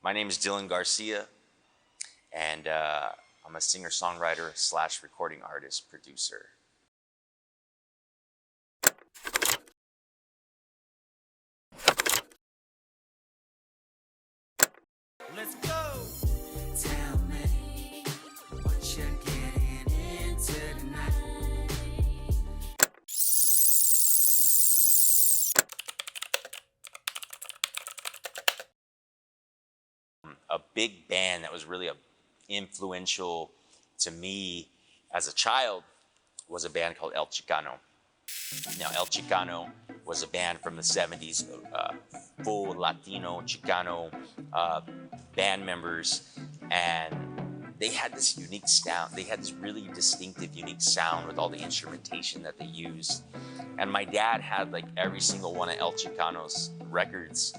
My name is Dylan Garcia, and I'm a singer-songwriter / recording artist, producer. Let's go! Tell me what you're getting into tonight. A big band that was really influential to me as a child was a band called El Chicano. Now, El Chicano was a band from the 70s, full Latino Chicano band members, and they had this unique sound. They had this really distinctive, unique sound with all the instrumentation that they used. And my dad had like every single one of El Chicano's records,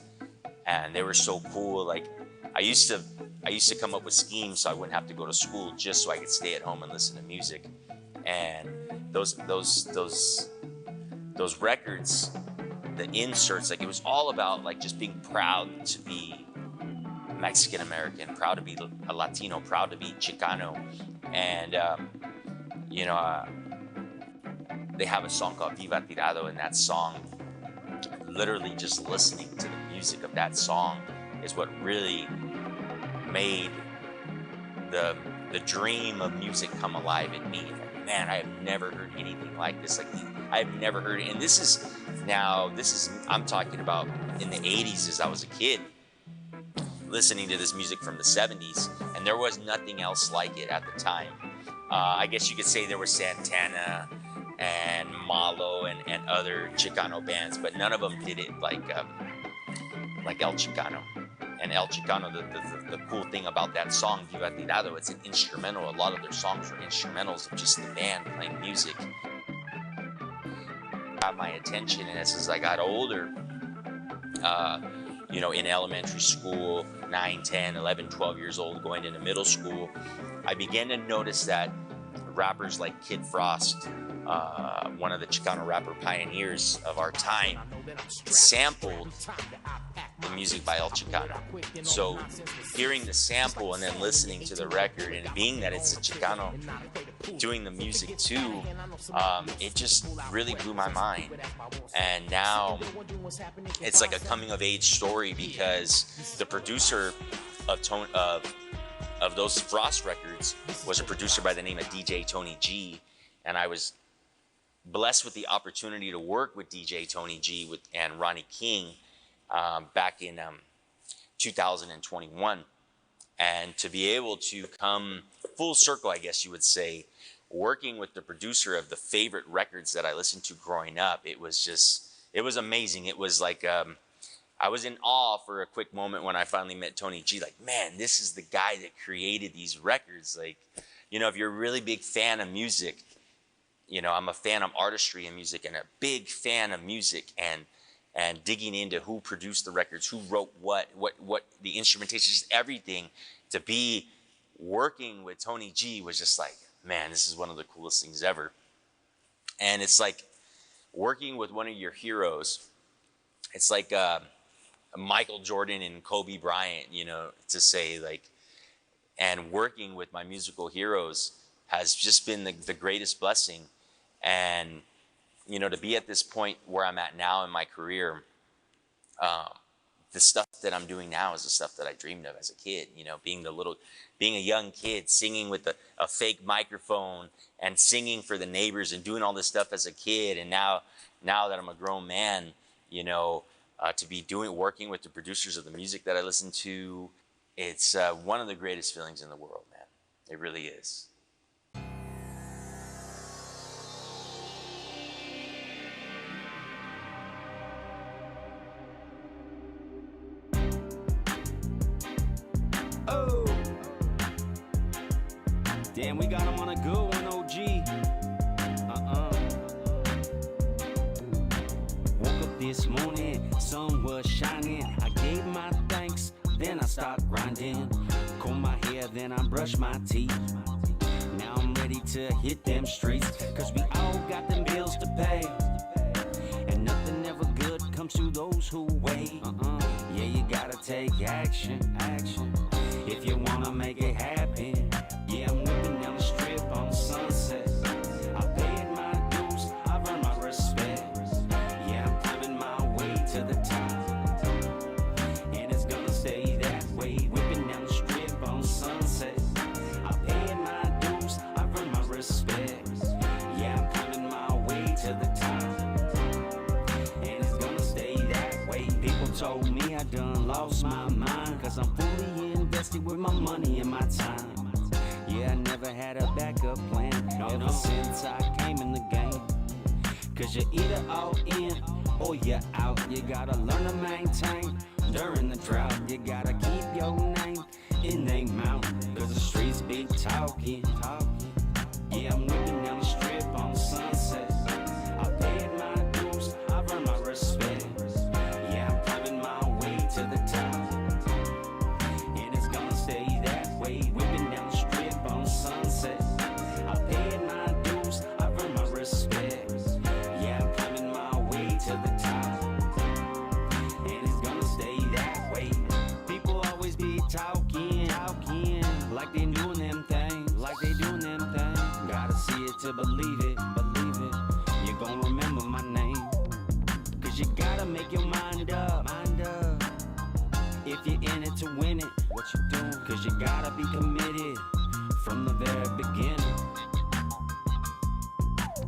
and they were so cool. Like, I used to come up with schemes so I wouldn't have to go to school, just so I could stay at home and listen to music. And those records, the inserts, like, it was all about like just being proud to be Mexican American, proud to be a Latino, proud to be Chicano. And they have a song called Viva Tirado, and that song, literally just listening to the music of that song is what really made the dream of music come alive in me. Like, man, I have never heard anything like this. Like, I've never heard it. And this is, I'm talking about in the 80s as I was a kid, listening to this music from the 70s, and there was nothing else like it at the time. I guess you could say there was Santana and Malo and other Chicano bands, but none of them did it like El Chicano. And El Chicano, the cool thing about that song, Viva Tirado, it's an instrumental. A lot of their songs are instrumentals of just the band playing music. Got my attention, and as I got older, in elementary school, 9, 10, 11, 12 years old, going into middle school, I began to notice that rappers like Kid Frost, one of the Chicano rapper pioneers of our time, sampled the music by El Chicano. So hearing the sample and then listening to the record, and being that it's a Chicano doing the music too, it just really blew my mind. And now it's like a coming of age story, because the producer of those Frost records was a producer by the name of DJ Tony G, and I was blessed with the opportunity to work with DJ Tony G and Ronnie King back in 2021, and to be able to come full circle, I guess you would say, working with the producer of the favorite records that I listened to growing up, it was amazing. It was like, I was in awe for a quick moment when I finally met Tony G. Like, man, this is the guy that created these records. Like, if you're a really big fan of music, I'm a fan of artistry and music, and a big fan of music, and digging into who produced the records, who wrote what the instrumentation, just everything. To be working with Tony G was just like, man, this is one of the coolest things ever. And it's like working with one of your heroes. It's like Michael Jordan and Kobe Bryant, to say, like, and working with my musical heroes has just been the greatest blessing. And to be at this point where I'm at now in my career, the stuff that I'm doing now is the stuff that I dreamed of as a kid. Being a young kid, singing with a fake microphone and singing for the neighbors and doing all this stuff as a kid. And now that I'm a grown man, to be working with the producers of the music that I listen to, it's one of the greatest feelings in the world, man. It really is. Damn, we got him on a good one, OG. Woke up this morning, sun was shining. I gave my thanks, then I started grinding. Comb my hair, then I brushed my teeth. Now I'm ready to hit them streets, cause we all got them bills to pay. And nothing ever good comes to those who wait. Yeah, you gotta take action, action. If you wanna make it happen. Yeah, I'm whipping down the strip on Sunset. I paid my dues, I've earned my respect. Yeah, I'm climbing my way to the top, and it's gonna stay that way. Whipping down the strip on Sunset. I paid my dues, I've earned my respect. Yeah, I'm climbing my way to the top, and it's gonna stay that way. People told me I done lost my mind, cause I'm fully invested with my money and my time. Yeah, I never had a backup plan ever since I came in the game. Cause you're either all in or you're out. You gotta learn to maintain during the drought. You gotta keep your name in they mouth, cause the streets be talking. Yeah, I'm whipping down the strip on Sunset. I paid my dues, I've earned my respect. Yeah, I'm climbing my way to the top, and it's gonna stay that way. Whipping down the strip on Sunset. I paid my dues, I've earned my respect. Yeah, I'm climbing my way to the top, and it's gonna stay that way. People always be talking, like they doing them things, Gotta see it to believe it, You're gonna remember my name, cause you gotta make your mind up. If you're in it to win it, what you doing? Cause you gotta be committed from the very beginning.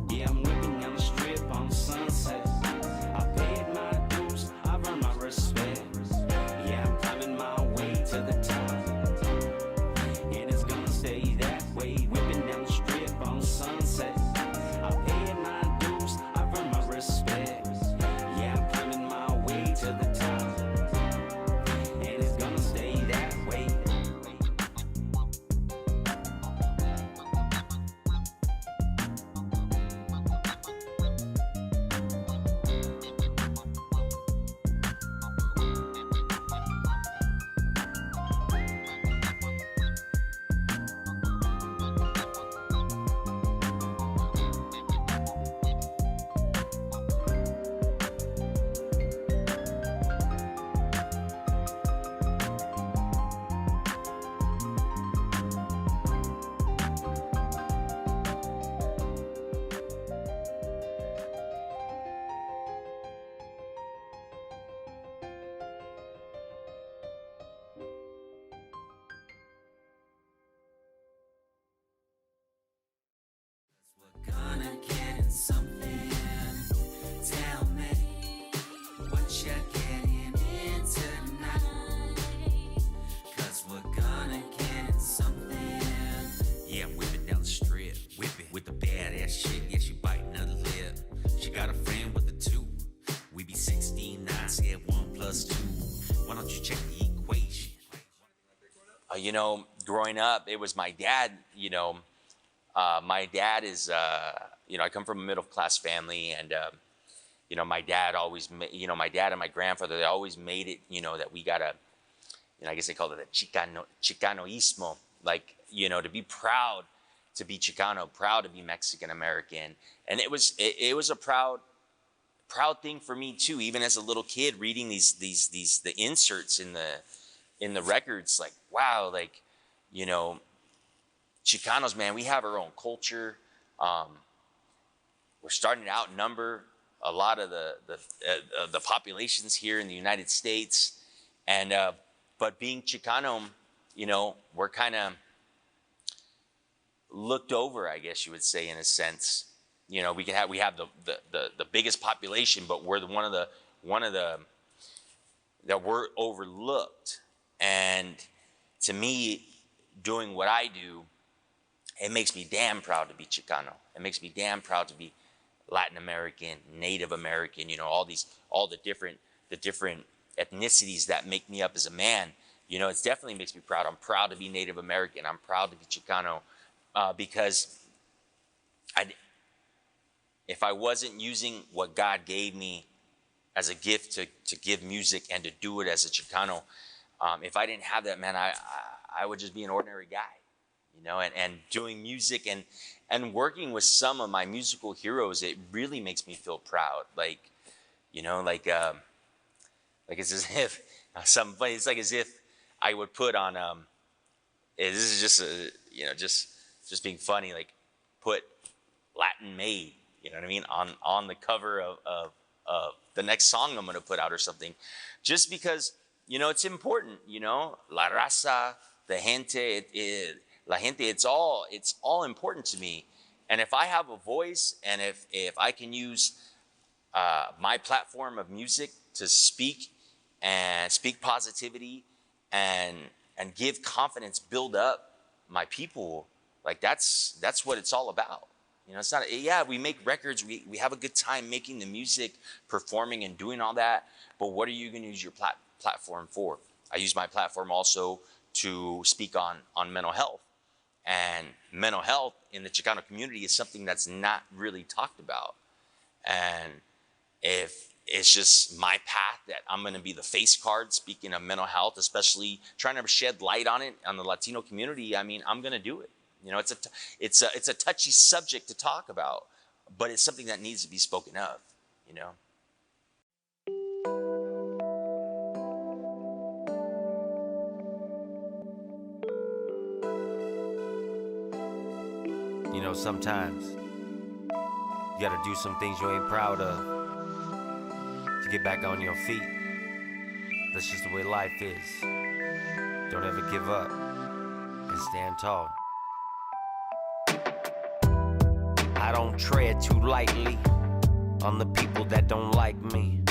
Yeah, I'm whipping down the strip on Sunset. I paid my dues, I've earned my respect. Yeah, I'm climbing my way to the top, and it's gonna stay that way. Whipping down the strip on Sunset. I paid my dues, I've earned my respect. Yeah, I'm climbing my way to the top, and it's gonna stay that way. We're gonna get something. Tell me what you're getting into tonight, cause we're gonna get something. Yeah, I'm whipping down the strip, whipping with the badass chick. Yeah, she biting her lip. She got a friend with the two. We be 16, 9, said 1 + 2. Why don't you check the equation? Growing up, it was my dad. My dad is, I come from a middle class family, and my dad always, my dad and my grandfather, they always made it, that we gotta, I guess they called it a Chicanoismo, like, to be proud to be Chicano, proud to be Mexican American, and it was a proud thing for me too, even as a little kid, reading the inserts in the records, like, wow, like, Chicanos, man, we have our own culture. We're starting to outnumber a lot of the populations here in the United States, and but being Chicano, we're kind of looked over, I guess you would say, in a sense. We have the biggest population, but we're one of the that we're overlooked. And to me, doing what I do, it makes me damn proud to be Chicano. It makes me damn proud to be Latin American, Native American, all the different ethnicities that make me up as a man. It definitely makes me proud. I'm proud to be Native American. I'm proud to be Chicano, because if I wasn't using what God gave me as a gift to give music and to do it as a Chicano, if I didn't have that, man, I would just be an ordinary guy. And doing music and working with some of my musical heroes, it really makes me feel proud. Like it's as if Something funny. It's like as if I would put on this is just just being funny, like put Latin made, you know what I mean, on the cover of the next song I'm gonna put out or something, just because it's important. La raza, the gente, la gente. It's all important to me, and if I have a voice, and if I can use my platform of music to speak positivity and give confidence, build up my people, like that's what it's all about. It's not, yeah, we make records, we have a good time making the music, performing and doing all that, but what are you going to use your platform for? I use my platform also to speak on mental health, and mental health in the Chicano community is something that's not really talked about. And if it's just my path that I'm going to be the face card speaking of mental health, especially trying to shed light on it on the Latino community, I mean, I'm going to do it. It's a touchy subject to talk about, but it's something that needs to be spoken of. Sometimes you gotta do some things you ain't proud of to get back on your feet. That's just the way life is. Don't ever give up and stand tall. I don't tread too lightly on the people that don't like me.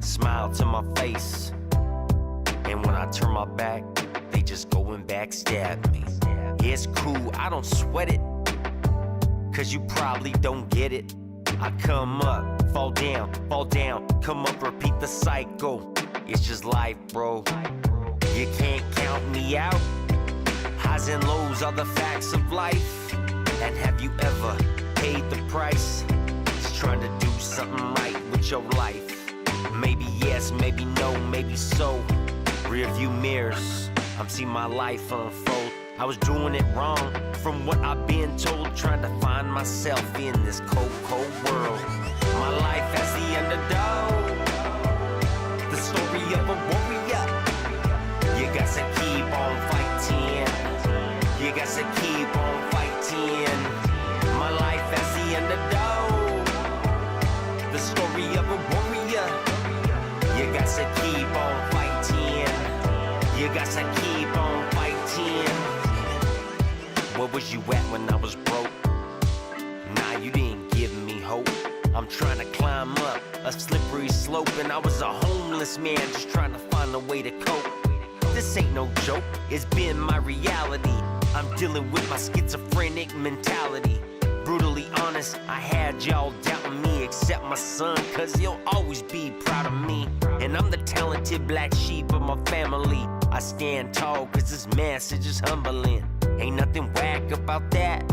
Smile to my face, and when I turn my back, they just go and backstab me. Yeah, it's cool, I don't sweat it, 'cause you probably don't get it. I come up, fall down, come up, repeat the cycle. It's just life, bro. You can't count me out. Highs and lows are the facts of life. And have you ever paid the price? Just trying to do something right with your life. Maybe yes, maybe no, maybe so. Rear view mirrors, I'm seeing my life unfold. I was doing it wrong from what I've been told, trying to find myself in this cold, cold world. My life as the underdog, the story of a warrior. You gotta keep on fighting. You gotta keep on fighting. My life as the underdog, the story of a warrior. You gotta keep on fighting. You gotta keep on fighting. Where was you at when I was broke? Nah, you didn't give me hope. I'm trying to climb up a slippery slope, and I was a homeless man just trying to find a way to cope. This ain't no joke, it's been my reality. I'm dealing with my schizophrenic mentality. Brutally honest, I had y'all doubting me, except my son, 'cause he'll always be proud of me. And I'm the talented black sheep of my family. I stand tall 'cause this message is humbling. Ain't nothing whack about that.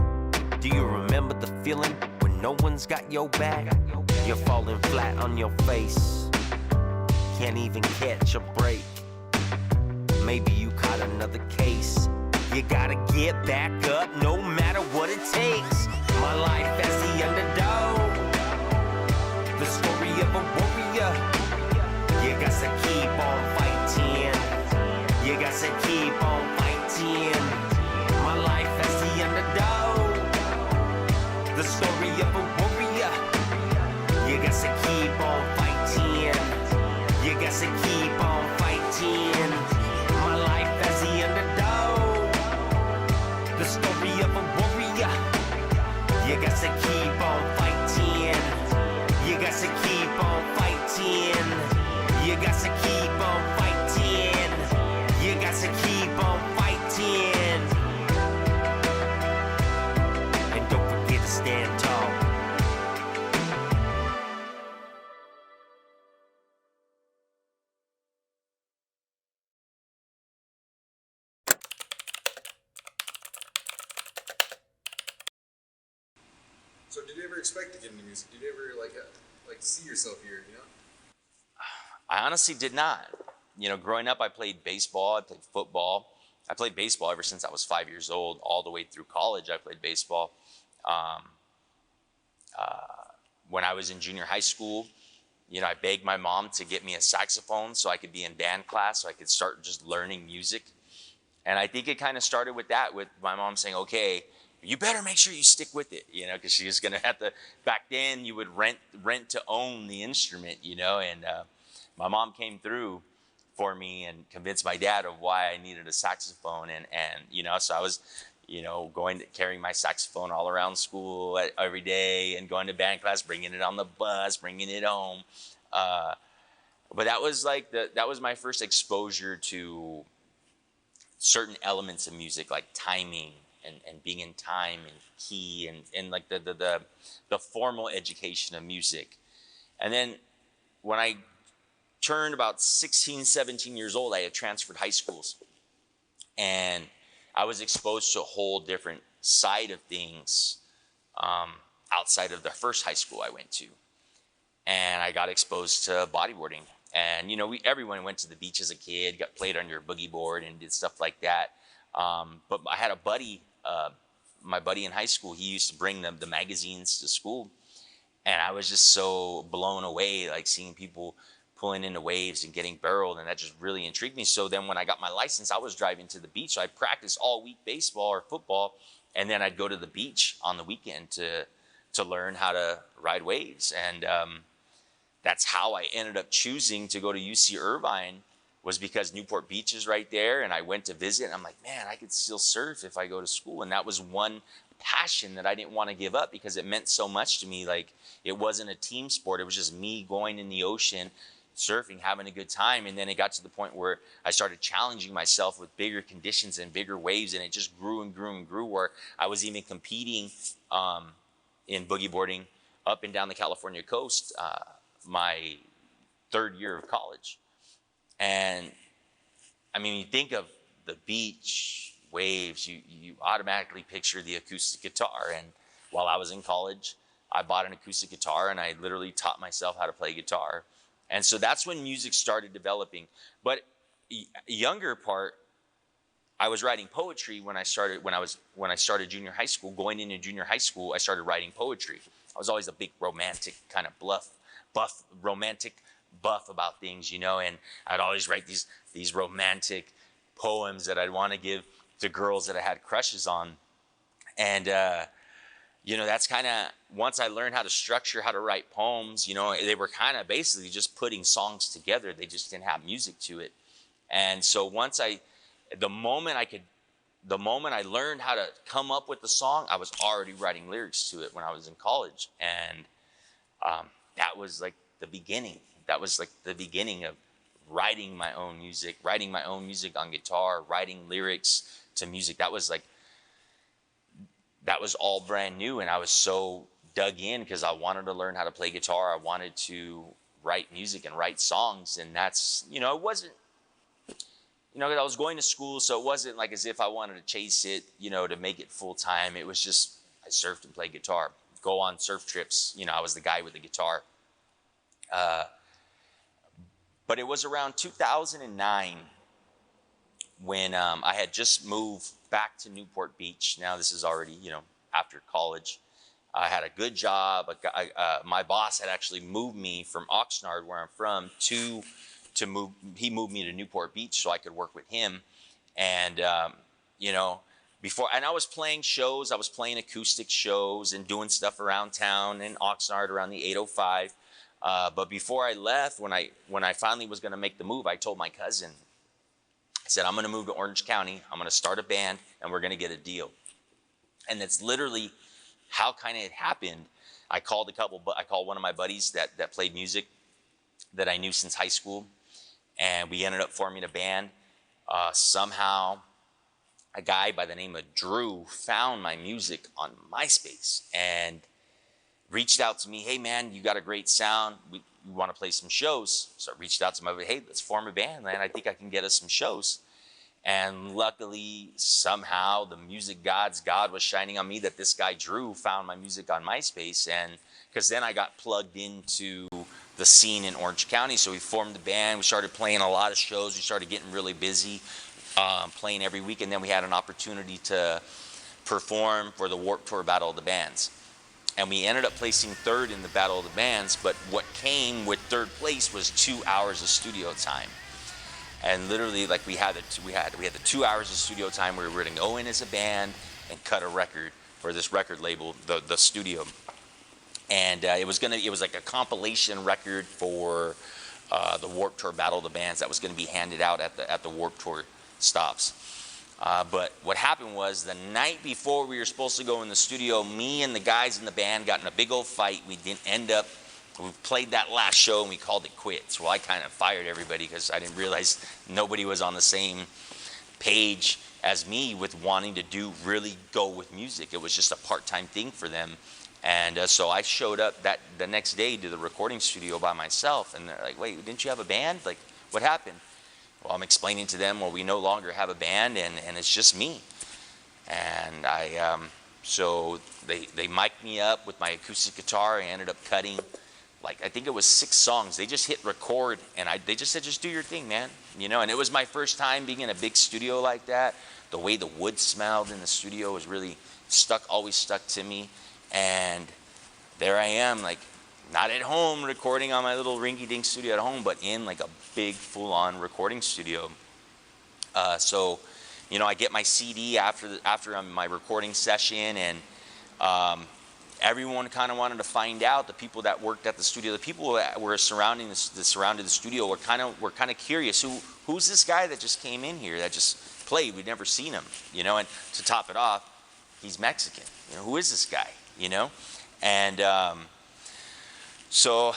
Do you remember the feeling when no one's got your back? You're falling flat on your face, can't even catch a break. Maybe you caught another case. You gotta get back up no matter what it takes. My life as the underdog, the story of a warrior. You gotta keep on fighting. You gotta keep on fighting. My life as the underdog, the story of a warrior. You gotta keep on fighting. You gotta keep on fighting. My life as the underdog, the story of a warrior. You gotta keep on fighting. You gotta keep on fighting. You gotta keep on fighting. You gotta keep on fighting. And don't forget to stand tall. So did you ever expect to get into music? Did you ever like see yourself here, I honestly did not. Growing up, I played baseball, I played football. I played baseball ever since I was 5 years old, all the way through college. I played baseball. When I was in junior high school, I begged my mom to get me a saxophone so I could be in band class, so I could start just learning music. And I think it kind of started with that, with my mom saying, okay, you better make sure you stick with it, because she was going to have to, back then you would rent to own the instrument, and my mom came through for me and convinced my dad of why I needed a saxophone. And so I was, carrying my saxophone all around school every day and going to band class, bringing it on the bus, bringing it home. But that was that was my first exposure to certain elements of music, like timing and being in time and key and like the formal education of music. And then when I turned about 16, 17 years old, I had transferred high schools. And I was exposed to a whole different side of things outside of the first high school I went to. And I got exposed to bodyboarding. And, everyone went to the beach as a kid, got played on your boogie board and did stuff like that. But I had a buddy, my buddy in high school, he used to bring the magazines to school. And I was just so blown away, like seeing people pulling into waves and getting barreled, and that just really intrigued me. So then when I got my license, I was driving to the beach. So I'd practice all week baseball or football, and then I'd go to the beach on the weekend to learn how to ride waves. And that's how I ended up choosing to go to UC Irvine, was because Newport Beach is right there, and I went to visit, and I'm like, man, I could still surf if I go to school. And that was one passion that I didn't want to give up, because it meant so much to me. Like, it wasn't a team sport. It was just me going in the ocean, surfing, having a good time. And then it got to the point where I started challenging myself with bigger conditions and bigger waves, and it just grew and grew and grew, where I was even competing in boogie boarding up and down the California coast my third year of college. And I mean, you think of the beach, waves, you automatically picture the acoustic guitar. And while I was in college, I bought an acoustic guitar, and I literally taught myself how to play guitar. And so that's when music started developing. But younger part, I was writing poetry when I started junior high school. Going into junior high school, I started writing poetry. I was always a big romantic kind of romantic buff about things, and I'd always write these romantic poems that I'd want to give to girls that I had crushes on. And that's kind of, once I learned how to structure, how to write poems, they were kind of basically just putting songs together. They just didn't have music to it. And so the moment I learned how to come up with the song, I was already writing lyrics to it when I was in college. And that was like the beginning. That was like the beginning of writing my own music on guitar, writing lyrics to music. That was all brand new, and I was so dug in because I wanted to learn how to play guitar. I wanted to write music and write songs, and that's, it wasn't, I was going to school, so it wasn't like as if I wanted to chase it, to make it full time. It was just, I surfed and played guitar, go on surf trips. I was the guy with the guitar. But it was around 2009 when I had just moved back to Newport Beach. Now this is already, after college. I had a good job. My boss had actually moved me from Oxnard, where I'm from, he moved me to Newport Beach so I could work with him. And, and I was playing shows. I was playing acoustic shows and doing stuff around town in Oxnard around the 805. But before I left, when I finally was going to make the move, I told my cousin, I said, I'm going to move to Orange County. I'm going to start a band, and we're going to get a deal. And that's literally how kind of it happened. I called one of my buddies that played music that I knew since high school, and we ended up forming a band. Somehow, a guy by the name of Drew found my music on MySpace and reached out to me. Hey man, you got a great sound. We want to play some shows. So I reached out to him. Hey, let's form a band, man. I think I can get us some shows. And luckily, somehow, the music God was shining on me that this guy Drew found my music on MySpace. And because then I got plugged into the scene in Orange County. So we formed the band. We started playing a lot of shows. We started getting really busy, playing every week. And then we had an opportunity to perform for the Warped Tour Battle of the Bands. and we ended up placing third in the Battle of the Bands. But what came with third place was 2 hours of studio time. And literally, like we had the 2 hours of studio time where we were going to go in as a band and cut a record for this record label, the studio. And it was like a compilation record for the Warped Tour Battle of the Bands that was going to be handed out at the Warped Tour stops. But what happened was the night before we were supposed to go in the studio, me and the guys in the band got in a big old fight. We played that last show and we called it quits. Well, I kind of fired everybody because I didn't realize nobody was on the same page as me with wanting to really go with music. It was just a part-time thing for them. And so I showed up the next day to the recording studio by myself, and they're like, wait, didn't you have a band? Like, what happened? Well, I'm explaining to them, well, we no longer have a band, and it's just me. And so they mic'd me up with my acoustic guitar. I ended up cutting, like, I think it was 6 songs. They just hit record, and they just said, just do your thing, man. You know, and it was my first time being in a big studio like that. The way the wood smelled in the studio was really always stuck to me. And there I am, like, not at home recording on my little rinky-dink studio at home, but in like a big full-on recording studio. So, you know, I get my CD after my recording session, and everyone kind of wanted to find out. The people that worked at the studio, the people that were surrounding the studio were kind of curious. Who's this guy that just came in here that just played? We'd never seen him, you know. And to top it off, he's Mexican. You know, who is this guy? You know, and so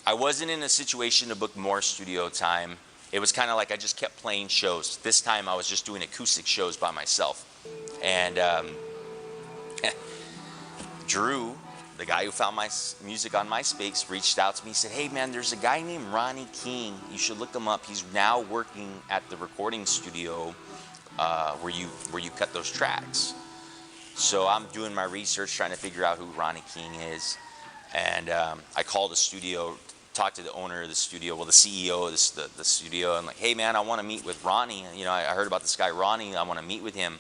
I wasn't in a situation to book more studio time. It was kind of like I just kept playing shows. This time I was just doing acoustic shows by myself. And Drew, the guy who found my music on MySpace, reached out to me. He said, hey man, there's a guy named Ronnie King. You should look him up. He's now working at the recording studio where you cut those tracks. So I'm doing my research, trying to figure out who Ronnie King is. And I called the studio, talked to the owner of the studio, well, the CEO of the studio. I'm like, hey, man, I want to meet with Ronnie. You know, I heard about this guy, Ronnie. I want to meet with him.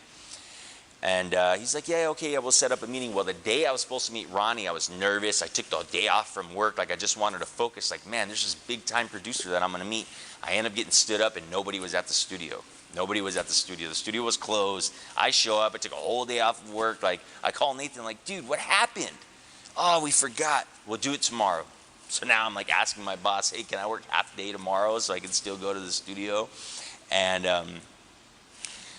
And he's like, yeah, okay, we'll set up a meeting. Well, the day I was supposed to meet Ronnie, I was nervous. I took the day off from work. Like, I just wanted to focus. Like, man, there's this big-time producer that I'm going to meet. I ended up getting stood up, and nobody was at the studio. Nobody was at the studio. The studio was closed. I show up. I took a whole day off of work. Like, I call Nathan, like, dude, what happened? Oh, we forgot. We'll do it tomorrow. So now I'm like asking my boss, hey, can I work half a day tomorrow so I can still go to the studio? And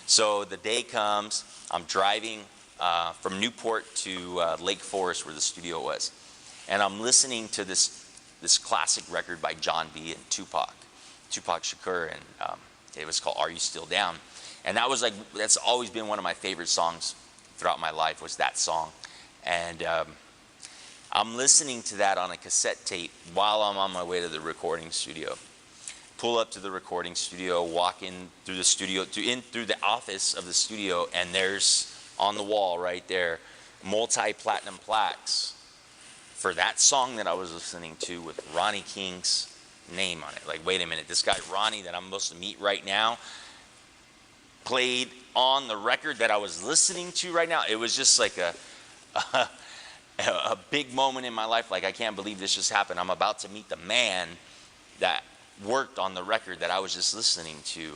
so the day comes. I'm driving from Newport to Lake Forest, where the studio was. And I'm listening to this classic record by John B. and Tupac Shakur, and it was called Are You Still Down? And that's always been one of my favorite songs throughout my life, was that song. And I'm listening to that on a cassette tape while I'm on my way to the recording studio. Pull up to the recording studio, walk in through the studio, through the office of the studio, and there's on the wall right there multi-platinum plaques for that song that I was listening to with Ronnie King's name on it. Like, wait a minute, this guy Ronnie that I'm supposed to meet right now played on the record that I was listening to right now. It was just like a big moment in my life. Like, I can't believe this just happened. I'm about to meet the man that worked on the record that I was just listening to.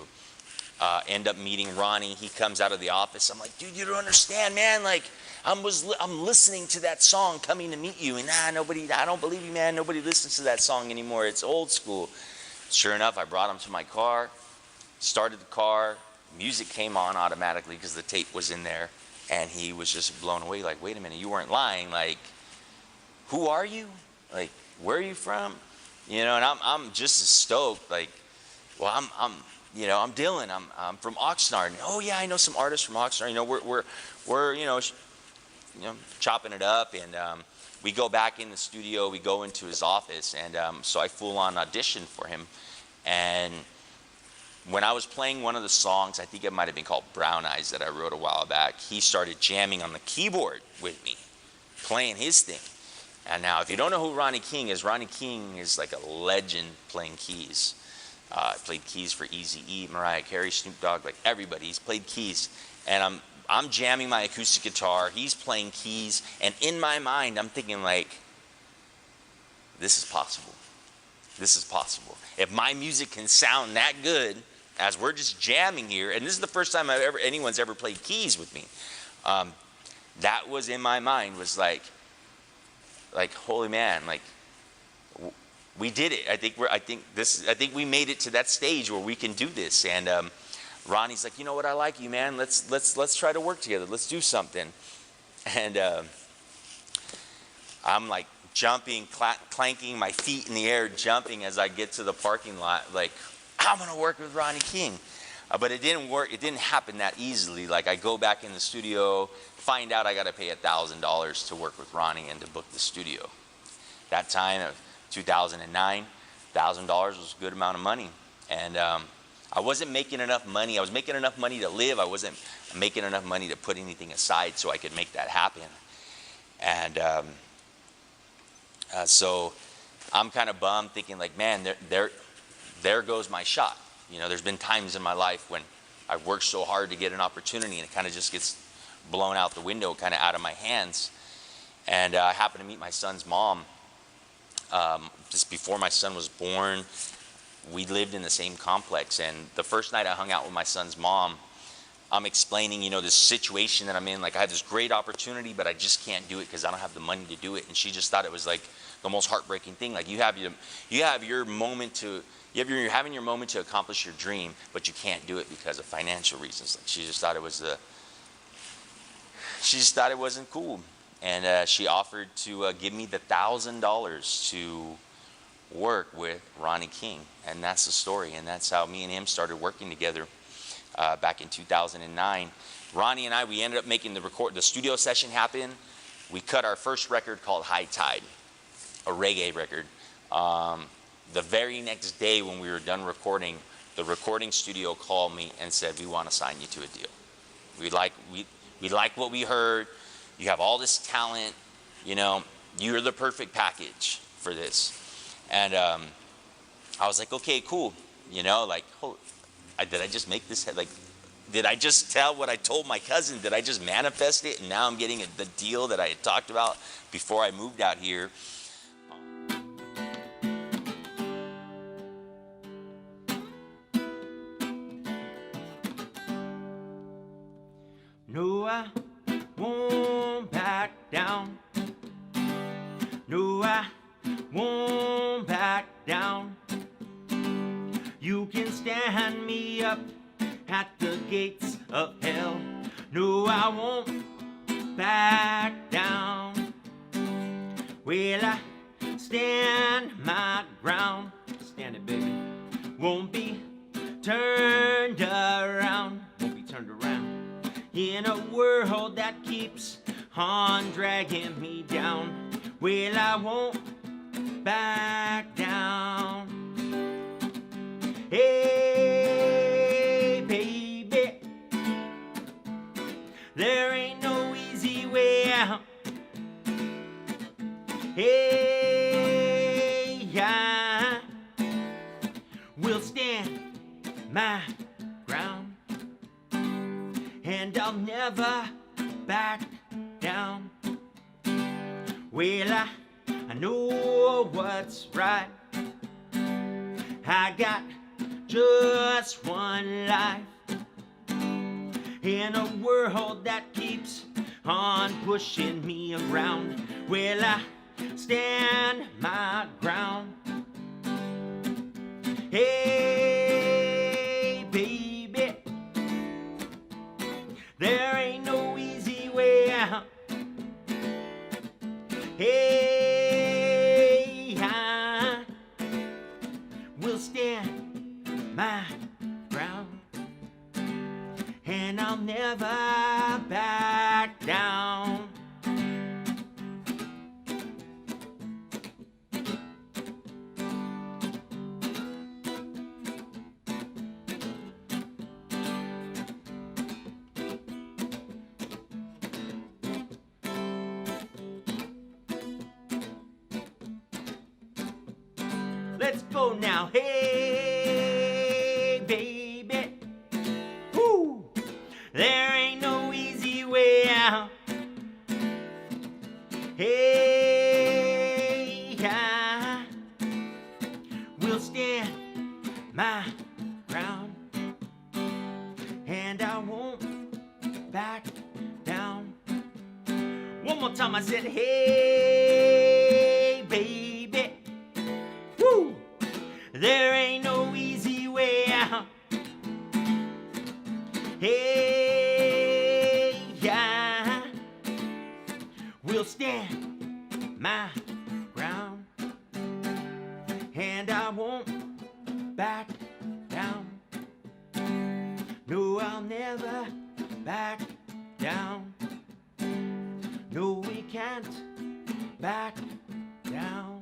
End up meeting Ronnie. He comes out of the office. I'm like, dude, you don't understand, man. Like, I'm listening to that song coming to meet you, and I don't believe you, man. Nobody listens to that song anymore. It's old school. Sure enough, I brought him to my car, started the car, music came on automatically because the tape was in there, and he was just blown away. Like, wait a minute, you weren't lying. Like, who are you? Like, where are you from? You know, and I'm just as stoked. Like, well, I'm Dylan. I'm from Oxnard. And, oh yeah, I know some artists from Oxnard. You know, we're chopping it up, and we go back in the studio. We go into his office, and so I full on auditioned for him. And when I was playing one of the songs, I think it might have been called Brown Eyes that I wrote a while back, he started jamming on the keyboard with me, playing his thing. And now, if you don't know who Ronnie King is like a legend playing keys. Played keys for Eazy-E, Mariah Carey, Snoop Dogg, like everybody. He's played keys. And I'm jamming my acoustic guitar, he's playing keys, and in my mind, I'm thinking like, this is possible. This is possible. If my music can sound that good, as we're just jamming here, and this is the first time anyone's ever played keys with me, that was in my mind, was like, holy man, like, we did it. I think we made it to that stage where we can do this. And Ronnie's like, you know what, I like you, man. Let's try to work together. Let's do something. And I'm like jumping, clanking my feet in the air, jumping as I get to the parking lot, like, I'm gonna work with Ronnie King. But it didn't work. It didn't happen that easily. Like, I go back in the studio, find out I got to pay $1,000 to work with Ronnie and to book the studio. That time of 2009, $1,000 was a good amount of money. And I wasn't making enough money. I was making enough money to live. I wasn't making enough money to put anything aside so I could make that happen. And so I'm kind of bummed, thinking like, man, there goes my shot. You know, there's been times in my life when I've worked so hard to get an opportunity and it kind of just gets blown out the window, kind of out of my hands. And I happened to meet my son's mom just before my son was born. We lived in the same complex, and the first night I hung out with my son's mom, I'm explaining, you know, this situation that I'm in. Like, I have this great opportunity, but I just can't do it because I don't have the money to do it. And she just thought it was like the most heartbreaking thing. Like, you're having your moment to accomplish your dream, but you can't do it because of financial reasons. Like, she just thought it wasn't cool. And she offered to give me the $1,000 to work with Ronnie King. And that's the story. And that's how me and him started working together back in 2009. Ronnie and I, we ended up making the studio session happen. We cut our first record called High Tide, a reggae record. The very next day when we were done recording, the recording studio called me and said, we want to sign you to a deal. We like what we heard. You have all this talent. You know, you're the perfect package for this. And I was like, okay, cool. You know, like, did I just make this? Like, did I just tell what I told my cousin? Did I just manifest it? And now I'm getting the deal that I had talked about before I moved out here. No, I won't back down. No, I won't back down. You can stand me up at the gates of hell. No, I won't back down. Well, I stand my ground. Stand it, baby. Won't be turned around. Won't be turned around. In a world that keeps on dragging me down, well, I won't back down. Hey, baby, there ain't no easy way out. Hey, I will stand my ground. And I'll never back down. Well, I know what's right. I got just one life. In a world that keeps on pushing me around, well, I stand my ground. Hey, baby, there ain't no easy way out. Hey, I will stand my ground. And I'll never back down. Let's go now. Hey, baby. Woo. There ain't no easy and I won't back down. One more time I said, hey, baby, woo, there ain't no easy way out. Hey, yeah, we'll stand my ground, and I won't back down. No, I'll never back down. No, we can't back down.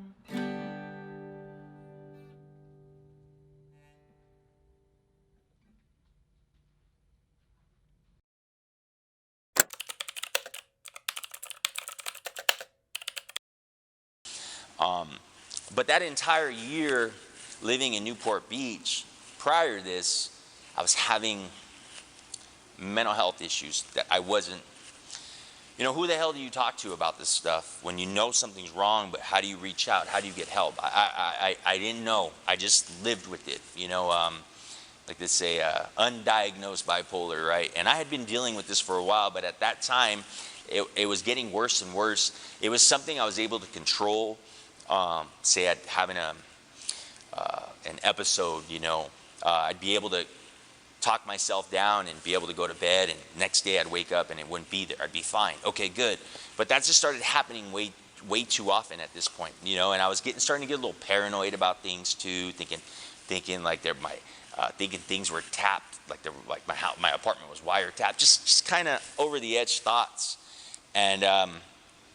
But that entire year living in Newport Beach, prior to this, I was having mental health issues that I wasn't, who the hell do you talk to about this stuff when you know something's wrong, but how do you reach out? How do you get help? I didn't know. I just lived with it, like they say, undiagnosed bipolar, right? And I had been dealing with this for a while, but at that time, it was getting worse and worse. It was something I was able to control. Say I'd having an episode, I'd be able to talk myself down and be able to go to bed, and next day I'd wake up and it wouldn't be there. I'd be fine. Okay, good. But that just started happening way too often at this point, and I was starting to get a little paranoid about things too, thinking like thinking things were tapped, like my apartment was wiretapped, just kind of over the edge thoughts. And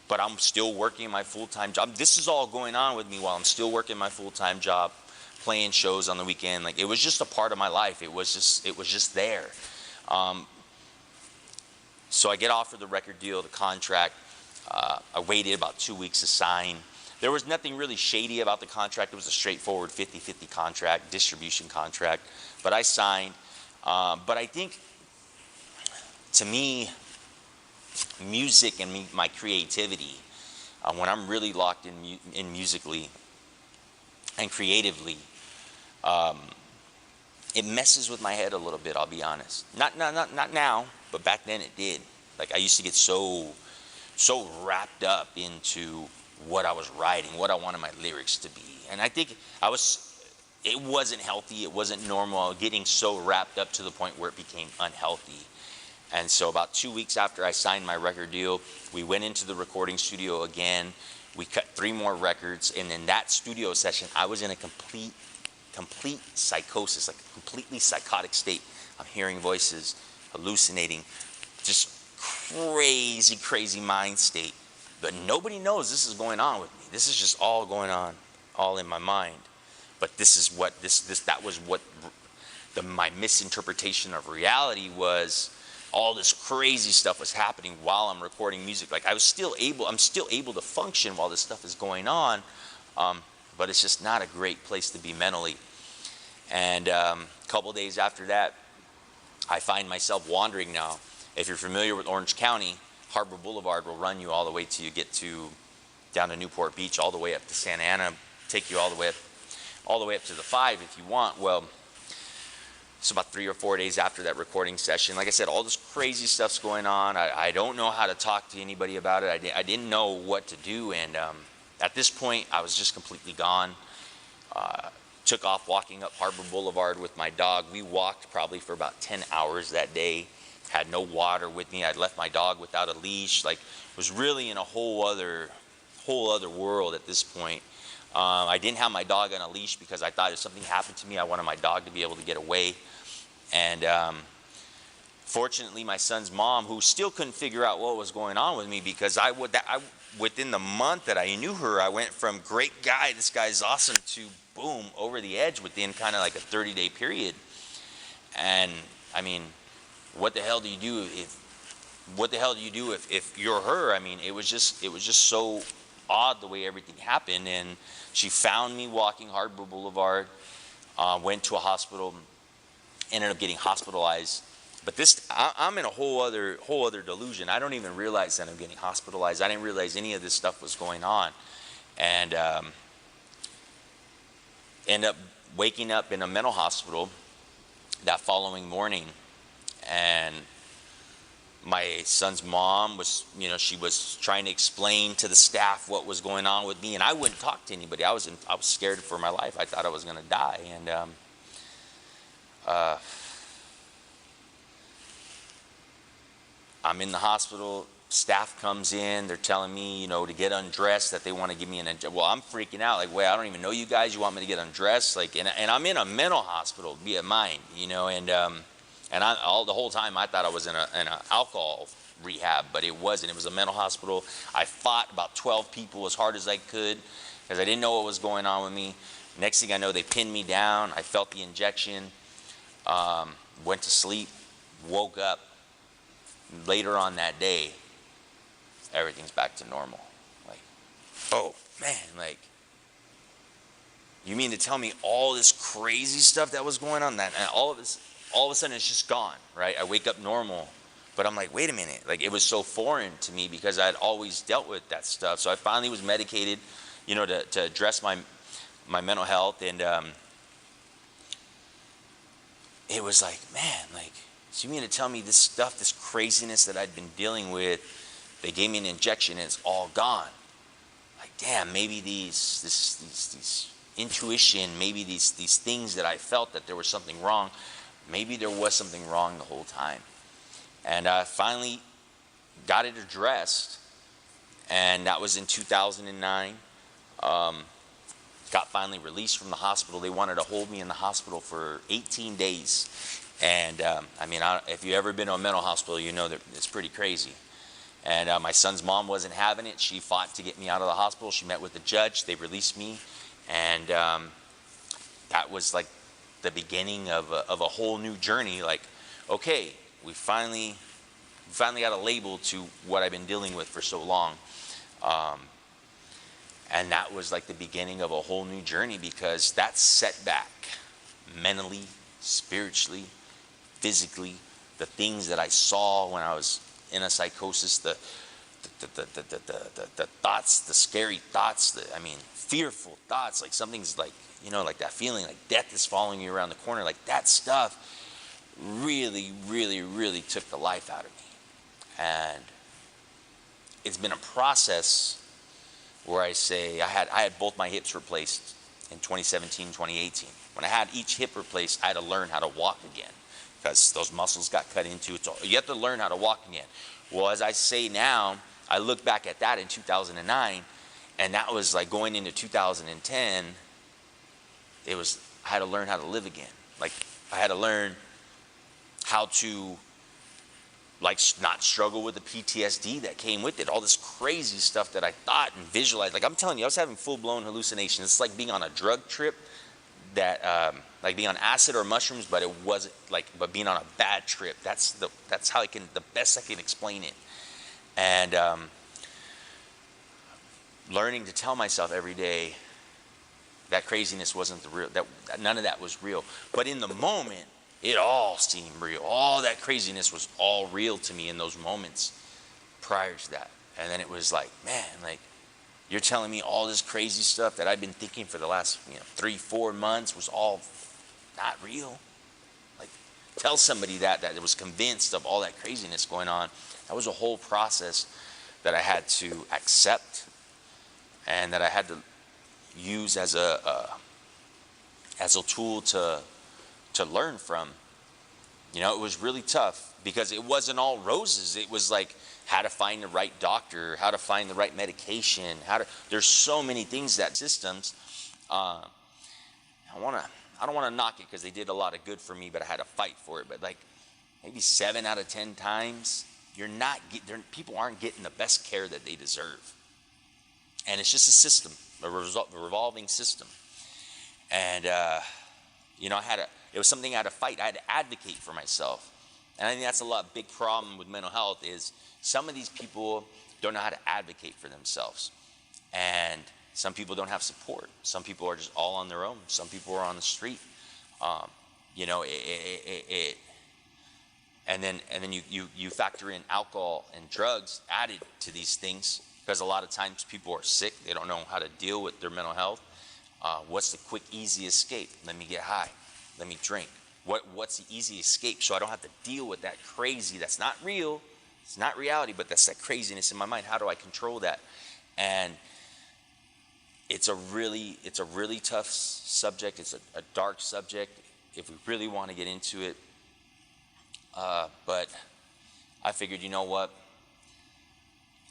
but I'm still working my full-time job. This is all going on with me while I'm still working my full-time job, playing shows on the weekend. Like, it was just a part of my life. It was just there. So I get offered the record deal, the contract. I waited about 2 weeks to sign. There was nothing really shady about the contract. It was a straightforward 50-50 contract, distribution contract. But I signed. But I think, to me, music and my creativity, when I'm really locked in musically and creatively, it messes with my head a little bit, I'll be honest. Not now, but back then it did. Like, I used to get so wrapped up into what I was writing, what I wanted my lyrics to be. And I think it wasn't healthy, it wasn't normal. I was getting so wrapped up to the point where it became unhealthy. And so about 2 weeks after I signed my record deal, we went into the recording studio again. We cut 3 more records, and in that studio session, I was in a complete psychosis, like a completely psychotic state. I'm hearing voices, hallucinating, just crazy mind state. But nobody knows this is going on with me. This is just all going on, all in my mind. But this is what that was what my misinterpretation of reality was. All this crazy stuff was happening while I'm recording music. Like, I'm still able to function while this stuff is going on, but it's just not a great place to be mentally. And a couple days after that, I find myself wandering now. If you're familiar with Orange County, Harbor Boulevard will run you all the way till you get down to Newport Beach, all the way up to Santa Ana, take you all the way up to the 5 if you want. Well, it's about 3 or 4 days after that recording session. Like I said, all this crazy stuff's going on. I don't know how to talk to anybody about it. I didn't know what to do. And at this point, I was just completely gone. Took off walking up Harbor Boulevard with my dog. We walked probably for about 10 hours that day. Had no water with me. I'd left my dog without a leash. Like, was really in a whole other world at this point. I didn't have my dog on a leash because I thought if something happened to me, I wanted my dog to be able to get away. And fortunately, my son's mom, who still couldn't figure out what was going on with me, because within the month that I knew her, I went from great guy, this guy's awesome, to boom, over the edge within kind of like a 30-day period. And I mean, what the hell do you do if you're her? I mean, it was just so odd the way everything happened. And she found me walking Harbor Boulevard, went to a hospital, ended up getting hospitalized. But I'm in a whole other delusion. I don't even realize that I'm getting hospitalized. I didn't realize any of this stuff was going on. And end up waking up in a mental hospital that following morning. and my son's mom was, she was trying to explain to the staff what was going on with me, and I wouldn't talk to anybody. I was scared for my life. I thought I was going to die, and I'm in the hospital. Staff comes in. They're telling me, to get undressed, that they want to give me an injection. Well, I'm freaking out. Like, wait, I don't even know you guys. You want me to get undressed? Like, and I'm in a mental hospital, be it mine, and the whole time I thought I was in an alcohol rehab, but it wasn't. It was a mental hospital. I fought about 12 people as hard as I could because I didn't know what was going on with me. Next thing I know, they pinned me down. I felt the injection, went to sleep, woke up. Later on that day, everything's back to normal. Like, oh man, like, you mean to tell me all this crazy stuff that was going on, that and all of a sudden it's just gone, right? I wake up normal, but I'm like, wait a minute, like, it was so foreign to me because I'd always dealt with that stuff. So I finally was medicated, to address my mental health, and it was like, man, like, so you mean to tell me this stuff, this craziness that I'd been dealing with, they gave me an injection and it's all gone. Like, damn, maybe these intuition, maybe these things that I felt that there was something wrong, maybe there was something wrong the whole time. And I finally got it addressed, and that was in 2009. Got finally released from the hospital. They wanted to hold me in the hospital for 18 days. And if you've ever been to a mental hospital, you know that it's pretty crazy. And my son's mom wasn't having it. She fought to get me out of the hospital. She met with the judge. They released me. And that was like the beginning of a whole new journey. Like, okay, we finally got a label to what I've been dealing with for so long. And that was like the beginning of a whole new journey, because that setback, mentally, spiritually, physically, the things that I saw when I was in a psychosis, the thoughts, the scary thoughts, fearful thoughts, like something's like, like that feeling like death is following you around the corner, like that stuff really, really, really took the life out of me. And it's been a process where I say I had both my hips replaced in 2017, 2018. When I had each hip replaced, I had to learn how to walk again, because those muscles got cut into. You have to learn how to walk again. Well, as I say now, I look back at that in 2009, and that was like going into 2010. I had to learn how to live again. Like, I had to learn how to, like, not struggle with the PTSD that came with it, all this crazy stuff that I thought and visualized. Like, I'm telling you, I was having full-blown hallucinations. It's like being on a drug trip, that like being on acid or mushrooms, but it wasn't like, but being on a bad trip. That's how the best I can explain it. And learning to tell myself every day that craziness wasn't the real, that none of that was real. But in the moment, it all seemed real. All that craziness was all real to me in those moments prior to that. And then it was like, man, like, you're telling me all this crazy stuff that I've been thinking for the last 3-4 months was all not real? Like, tell somebody that was convinced of all that craziness going on. That was a whole process that I had to accept, and that I had to use as a tool to learn from. It was really tough, because it wasn't all roses. It was like how to find the right doctor, how to find the right medication, there's so many things, that systems. I don't want to knock it, because they did a lot of good for me, but I had to fight for it. But like maybe 7 out of 10 times, people aren't getting the best care that they deserve. And it's just a system, a revolving system. And it was something I had to fight. I had to advocate for myself. And I think that's big problem with mental health, is some of these people don't know how to advocate for themselves. And some people don't have support. Some people are just all on their own. Some people are on the street. And then you factor in alcohol and drugs added to these things, because a lot of times people are sick. They don't know how to deal with their mental health. What's the quick, easy escape? Let me get high. Let me drink. what's the easy escape so I don't have to deal with that crazy, that's not real, it's not reality, but that's that craziness in my mind. How do I control that? And it's a really tough subject. It's a dark subject if we really want to get into it. But I figured, you know what?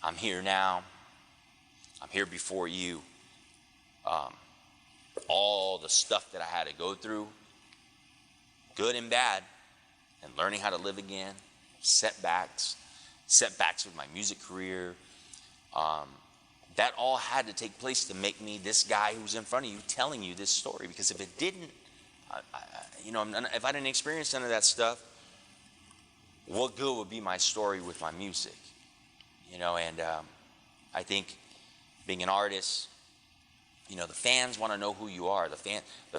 I'm here now. I'm here before you. All the stuff that I had to go through, good and bad, and learning how to live again, setbacks with my music career, that all had to take place to make me this guy who's in front of you telling you this story. Because if it didn't, if I didn't experience none of that stuff, what good would be my story with my music? And I think being an artist, the fans want to know who you are. The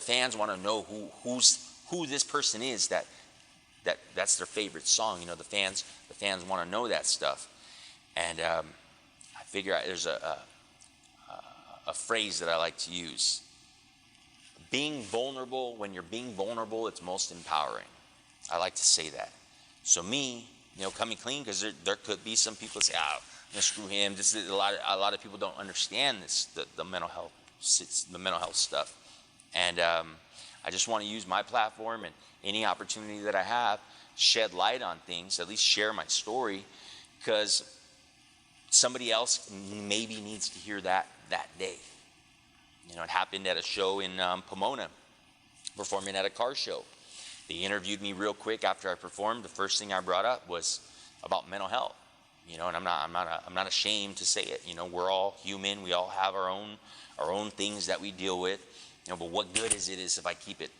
fans want to know who this person is that's their favorite song. The fans want to know that stuff. And I figure there's a phrase that I like to use. Being vulnerable, when you're being vulnerable, it's most empowering. I like to say that. So me, coming clean, because there could be some people that say, screw him. This is a lot of people don't understand this, the mental health stuff. And I just want to use my platform and any opportunity that I have, shed light on things, at least share my story, because somebody else maybe needs to hear that day. It happened at a show in Pomona, performing at a car show. They interviewed me real quick after I performed. The first thing I brought up was about mental health. And I'm not ashamed to say it. We're all human. We all have our own things that we deal with. But what good is it if I keep it?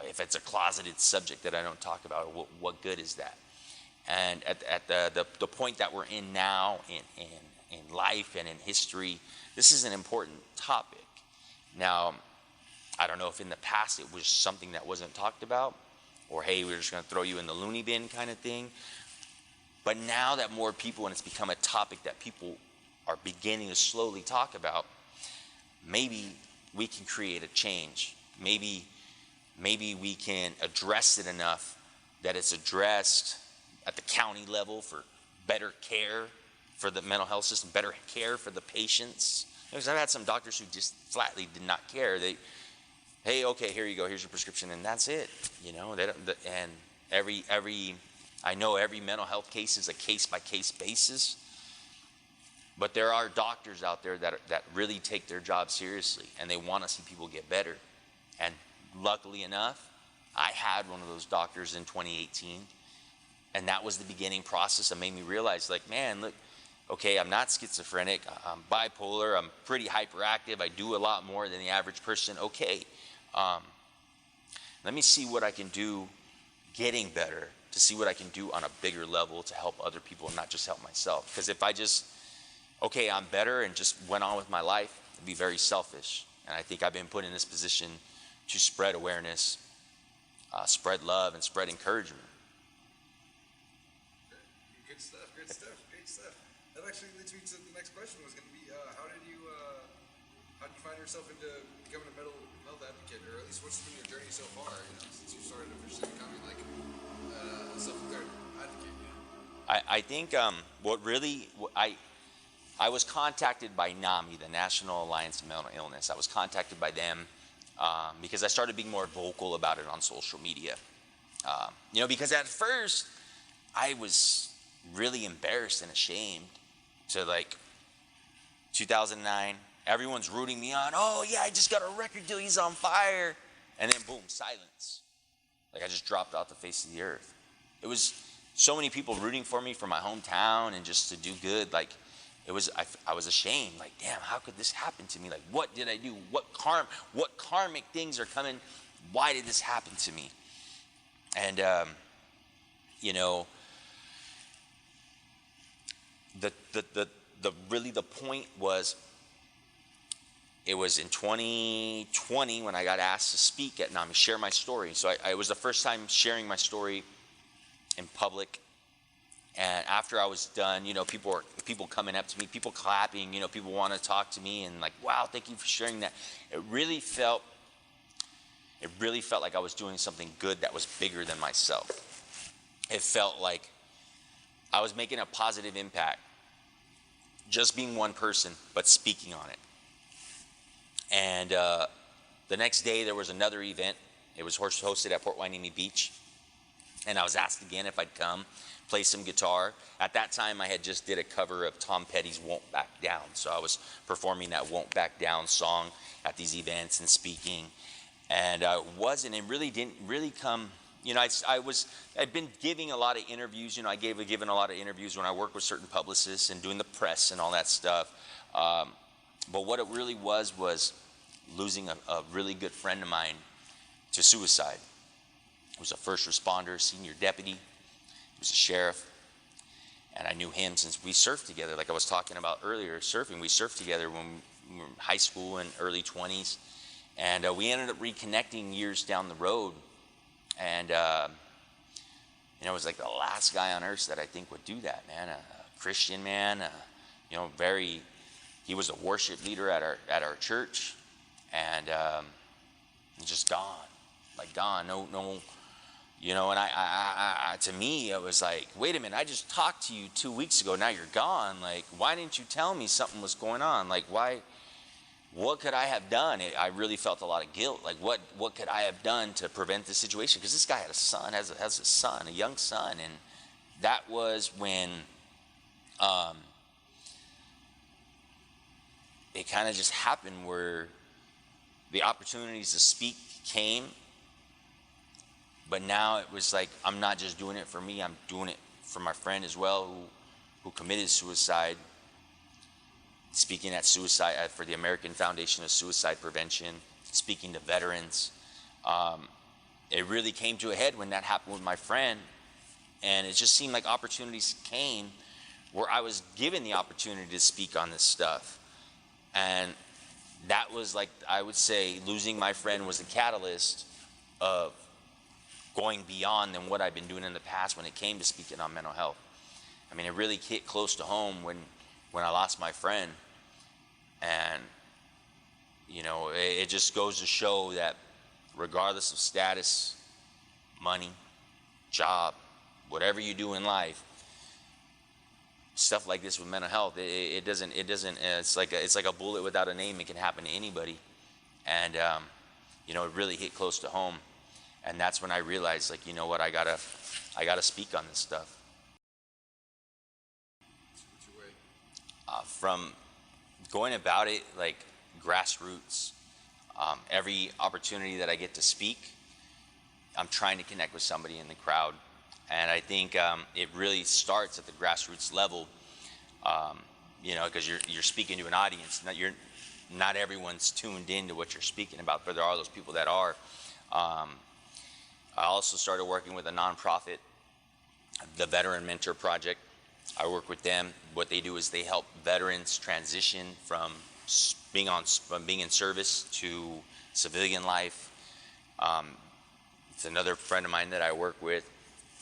If it's a closeted subject that I don't talk about, what good is that? And at the point that we're in now in life and in history, this is an important topic. Now, I don't know if in the past it was something that wasn't talked about, or hey, we're just going to throw you in the loony bin kind of thing. But now that more people, and it's become a topic that people are beginning to slowly talk about, maybe we can create a change. Maybe we can address it enough that it's addressed at the county level for better care for the mental health system, better care for the patients. Because I've had some doctors who just flatly did not care. Hey, okay, here you go, here's your prescription, and that's it. And I know every mental health case is a case-by-case basis, but there are doctors out there that really take their job seriously, and they want to see people get better. And luckily enough, I had one of those doctors in 2018, and that was the beginning process that made me realize, man, look, okay, I'm not schizophrenic, I'm bipolar, I'm pretty hyperactive, I do a lot more than the average person. Okay, let me see what I can do getting better, to see what I can do on a bigger level to help other people and not just help myself. Because if I just, okay, I'm better and just went on with my life, it'd be very selfish. And I think I've been put in this position to spread awareness, spread love, and spread encouragement. Good stuff. That actually leads me to the next question. Was going to be, how did you find yourself into becoming a mental health advocate, or at least what's been your journey so far? Since you started officially becoming a self-declared advocate. I think I was contacted by NAMI, the National Alliance of Mental Illness. I was contacted by them because I started being more vocal about it on social media. Because at first I was really embarrassed and ashamed to 2009, everyone's rooting me on. Oh yeah, I just got a record deal, he's on fire. And then boom, silence. I just dropped off the face of the earth. It was so many people rooting for me from my hometown and just to do good. I was ashamed. Damn, how could this happen to me? What did I do? What karmic things are coming? Why did this happen to me? And the point was, it was in 2020 when I got asked to speak at NAMI, share my story. So it was the first time sharing my story in public. And after I was done, people coming up to me, people clapping, people want to talk to me and wow, thank you for sharing that. It really felt it really felt like I was doing something good that was bigger than myself. It felt like I was making a positive impact, just being one person, but speaking on it. And the next day there was another event. It was hosted at Port Hueneme Beach. And I was asked again if I'd come, play some guitar. At that time, I had just did a cover of Tom Petty's Won't Back Down. So I was performing that Won't Back Down song at these events and speaking. And it really didn't really come, you know, I'd been giving a lot of interviews, you know, given a lot of interviews when I worked with certain publicists and doing the press and all that stuff. But what it really was losing a really good friend of mine to suicide. He was a first responder, senior deputy. He was a sheriff. And I knew him since we surfed together. Like I was talking about earlier, surfing. We surfed together when we were in high school and early 20s. And we ended up reconnecting years down the road. And, you know, it was like the last guy on earth that I think would do that, man. A Christian man, you know, he was a worship leader at our church. And just gone, like gone, no, you know, and I to me, it was like, wait a minute, I just talked to you 2 weeks ago, now you're gone. Like, why didn't you tell me something was going on? Like, what could I have done? I really felt a lot of guilt. Like, what could I have done to prevent this situation? Because this guy had a son, has a son, a young son. And that was when it kind of just happened where the opportunities to speak came. But now it was like, I'm not just doing it for me, I'm doing it for my friend as well who committed suicide. Speaking at suicide for the American Foundation of Suicide Prevention, speaking to veterans. It really came to a head when that happened with my friend. And it just seemed like opportunities came where I was given the opportunity to speak on this stuff. And that was like, I would say, losing my friend was the catalyst of going beyond than what I've been doing in the past when it came to speaking on mental health. I mean, it really hit close to home when I lost my friend. And, you know, it just goes to show that regardless of status, money, job, whatever you do in life, stuff like this with mental health, it doesn't, it's like a bullet without a name. It can happen to anybody. And, you know, it really hit close to home. And that's when I realized, like, you know what, I gotta speak on this stuff. What's your way? From going about it like grassroots, every opportunity that I get to speak, I'm trying to connect with somebody in the crowd. And I think it really starts at the grassroots level, you know, because you're speaking to an audience. Not everyone's tuned into what you're speaking about, but there are those people that are. I also started working with a nonprofit, the Veteran Mentor Project. I work with them. What they do is they help veterans transition from being in service to civilian life. It's another friend of mine that I work with.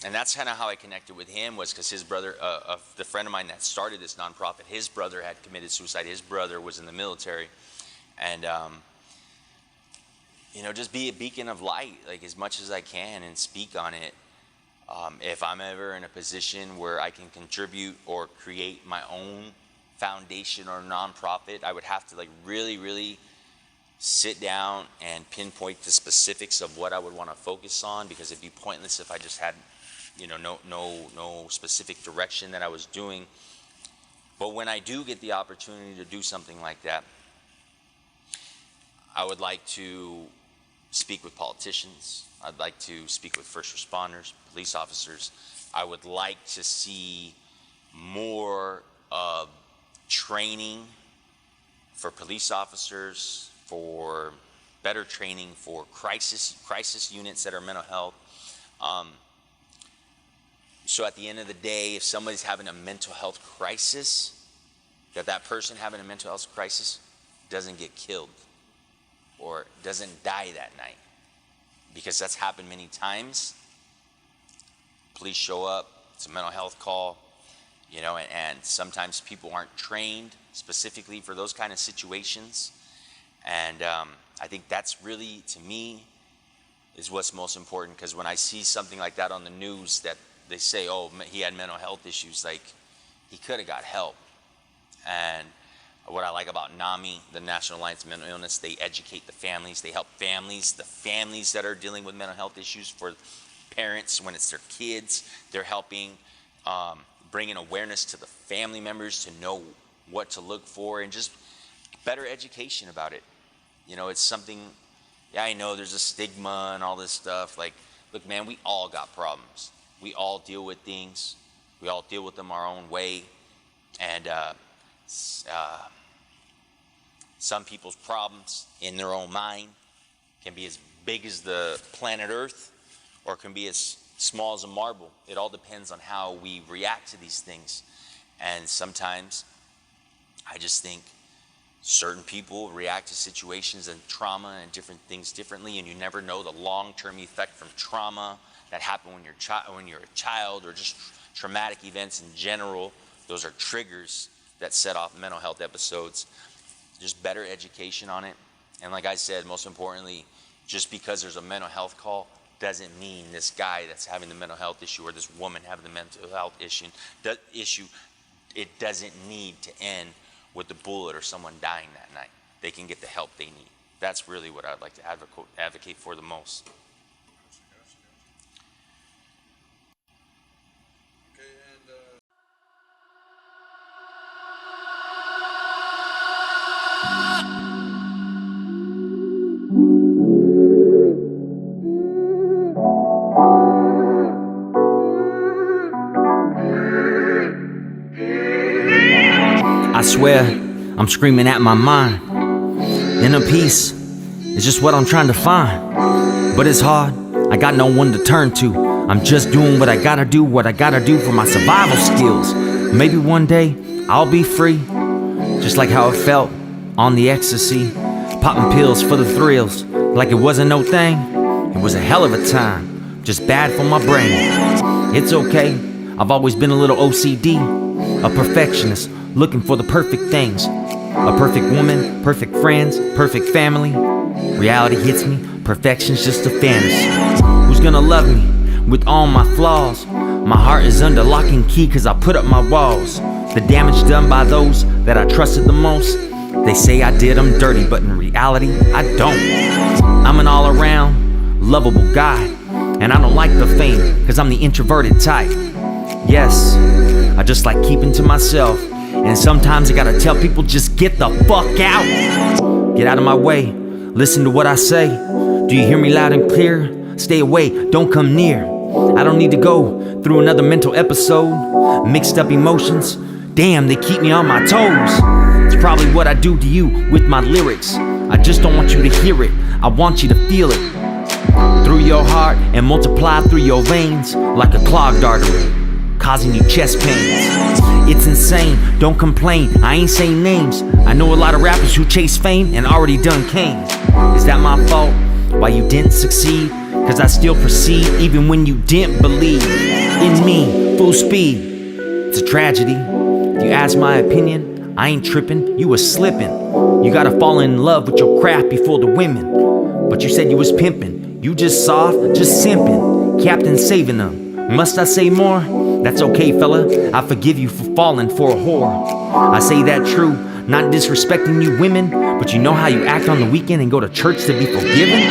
And that's kind of how I connected with him, was because his brother, the friend of mine that started this nonprofit, his brother had committed suicide. His brother was in the military. And, you know, just be a beacon of light, like, as much as I can, and speak on it. If I'm ever in a position where I can contribute or create my own foundation or nonprofit, I would have to, like, really, really sit down and pinpoint the specifics of what I would want to focus on, because it'd be pointless if I just had, you know, no specific direction that I was doing. But when I do get the opportunity to do something like that, I would like to speak with politicians. I'd like to speak with first responders, police officers. I would like to see more of training for police officers, for better training for crisis units that are mental health. So at the end of the day, if somebody's having a mental health crisis, that person having a mental health crisis doesn't get killed or doesn't die that night. Because that's happened many times. Police show up, it's a mental health call, you know, and sometimes people aren't trained specifically for those kind of situations. And I think that's really, to me, is what's most important. Because when I see something like that on the news that they say, oh, he had mental health issues, like, he could have got help. And what I like about NAMI, the National Alliance of Mental Illness, they educate the families. They help families, the families that are dealing with mental health issues, for parents when it's their kids. They're helping bringing awareness to the family members to know what to look for, and just better education about it. You know, it's something, yeah, I know there's a stigma and all this stuff. Like, look, man, we all got problems. We all deal with things. We all deal with them our own way. And some people's problems in their own mind can be as big as the planet Earth, or can be as small as a marble. It all depends on how we react to these things. And sometimes I just think certain people react to situations and trauma and different things differently, and you never know the long-term effect from trauma that happen when you're a child, or just traumatic events in general. Those are triggers that set off mental health episodes. Just better education on it. And like I said, most importantly, just because there's a mental health call doesn't mean this guy that's having the mental health issue, or this woman having the mental health issue, it doesn't need to end with the bullet or someone dying that night. They can get the help they need. That's really what I'd like to advocate for the most. Okay, and I swear, I'm screaming at my mind. Inner peace is just what I'm trying to find. But it's hard, I got no one to turn to. I'm just doing what I gotta do for my survival skills. Maybe one day, I'll be free. Just like how it felt on the ecstasy. Popping pills for the thrills, like it wasn't no thing. It was a hell of a time, just bad for my brain. It's okay, I've always been a little OCD. A perfectionist, looking for the perfect things. A perfect woman, perfect friends, perfect family. Reality hits me, perfection's just a fantasy. Who's gonna love me with all my flaws? My heart is under lock and key cause I put up my walls. The damage done by those that I trusted the most. They say I did them dirty, but in reality, I don't. I'm an all-around, lovable guy. And I don't like the fame, cause I'm the introverted type. Yes, I just like keeping to myself. And sometimes I gotta tell people, just get the fuck out. Get out of my way, listen to what I say. Do you hear me loud and clear? Stay away, don't come near. I don't need to go through another mental episode. Mixed up emotions, damn, they keep me on my toes. It's probably what I do to you with my lyrics. I just don't want you to hear it, I want you to feel it. Through your heart and multiply through your veins like a clogged artery, causing you chest pains. It's insane, don't complain, I ain't saying names. I know a lot of rappers who chase fame and already done came. Is that my fault? Why you didn't succeed? Cause I still proceed even when you didn't believe in me, full speed. It's a tragedy. If you ask my opinion, I ain't tripping, you was slipping. You gotta fall in love with your craft before the women. But you said you was pimping, you just soft, just simping. Captain saving them, must I say more? That's okay, fella, I forgive you for falling for a whore. I say that true, not disrespecting you women, but you know how you act on the weekend and go to church to be forgiven?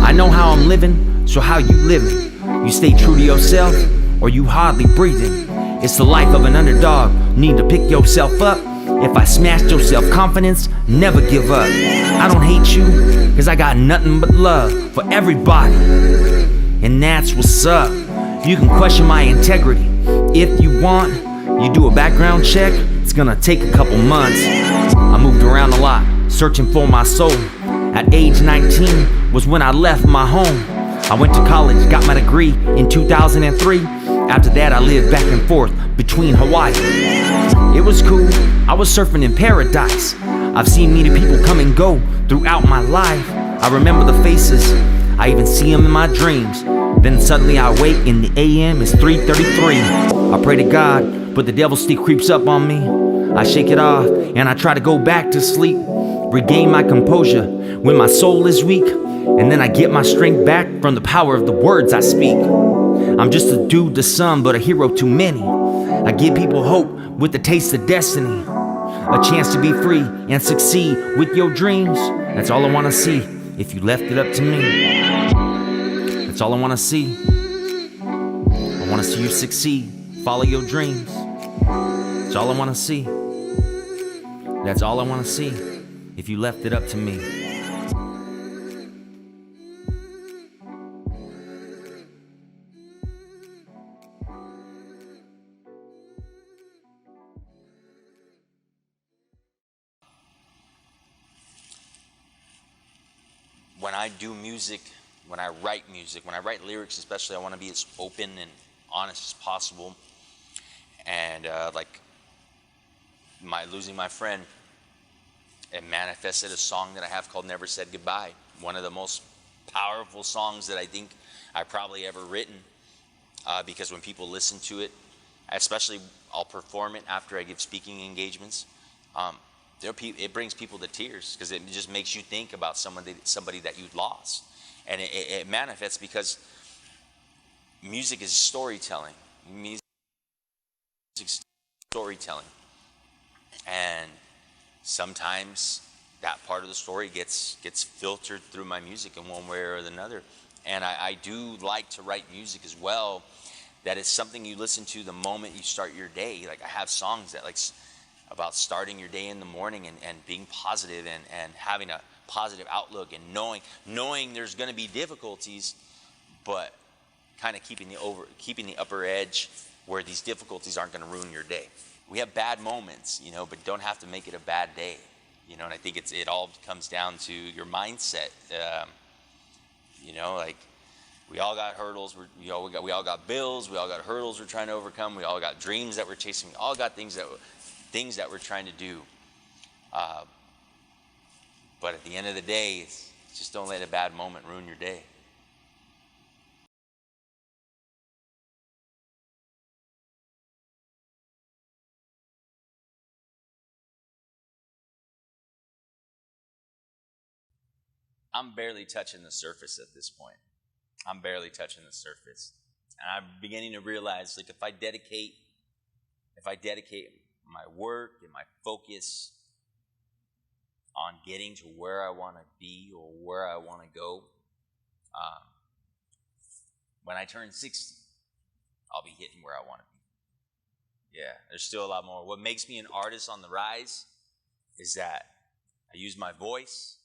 I know how I'm living, so how you living? You stay true to yourself, or you hardly breathing. It's the life of an underdog, need to pick yourself up. If I smashed your self-confidence, never give up. I don't hate you, cause I got nothing but love for everybody. And that's what's up. You can question my integrity if you want. You do a background check, it's gonna take a couple months. I moved around a lot, searching for my soul. At age 19 was when I left my home. I went to college, got my degree in 2003. After that I lived back and forth between Hawaii. It was cool, I was surfing in paradise. I've seen many people come and go throughout my life. I remember the faces, I even see them in my dreams. Then suddenly I wake in the AM, it's 3:33. I pray to God, but the devil still creeps up on me. I shake it off, and I try to go back to sleep. Regain my composure when my soul is weak. and then I get my strength back from the power of the words I speak. I'm just a dude to some, but a hero to many. I give people hope with the taste of destiny. A chance to be free and succeed with your dreams. That's all I wanna see if you left it up to me. That's all I wanna see. I wanna see you succeed, follow your dreams. That's all I wanna see. That's all I wanna see if you left it up to me. When I do music, when I write music, when I write lyrics especially, I want to be as open and honest as possible. And like losing my friend, it manifested a song that I have called Never Said Goodbye. One of the most powerful songs that I think I probably ever written, because when people listen to it, especially I'll perform it after I give speaking engagements, it brings people to tears because it just makes you think about somebody that you lost. And it manifests because music is storytelling. Music is storytelling. And sometimes that part of the story gets filtered through my music in one way or another. And I do like to write music as well that is something you listen to the moment you start your day. Like I have songs that about starting your day in the morning and being positive and having a positive outlook and knowing there's going to be difficulties, but kind of keeping the upper edge where these difficulties aren't going to ruin your day. We have bad moments, but don't have to make it a bad day, and I think it all comes down to your mindset. Like we all got hurdles. We all got bills. We all got hurdles we're trying to overcome. We all got dreams that we're chasing. We all got things that we're trying to do. But at the end of the day, just don't let a bad moment ruin your day. I'm barely touching the surface at this point. I'm barely touching the surface. And I'm beginning to realize, if I dedicate my work and my focus on getting to where I want to be or where I want to go, when I turn 60, I'll be hitting where I want to be. Yeah, there's still a lot more. What makes me an artist on the rise is that I use my voice,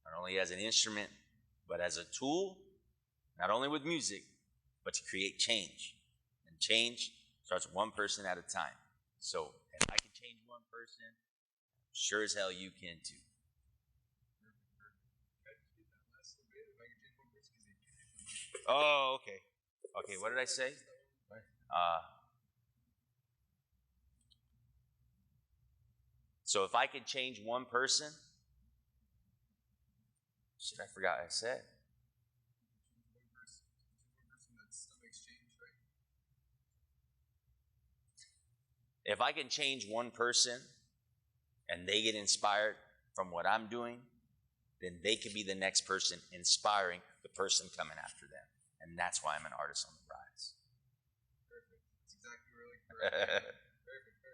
not only as an instrument, but as a tool, not only with music, but to create change. And change starts one person at a time. So if I can change one person, sure as hell you can too. Oh, okay. Okay, what did I say? So if I could change one person, shit, I forgot what I said. If I can change one person and they get inspired from what I'm doing, then they can be the next person inspiring the person coming after them. And that's why I'm an artist on the rise. Perfect. That's exactly where perfect.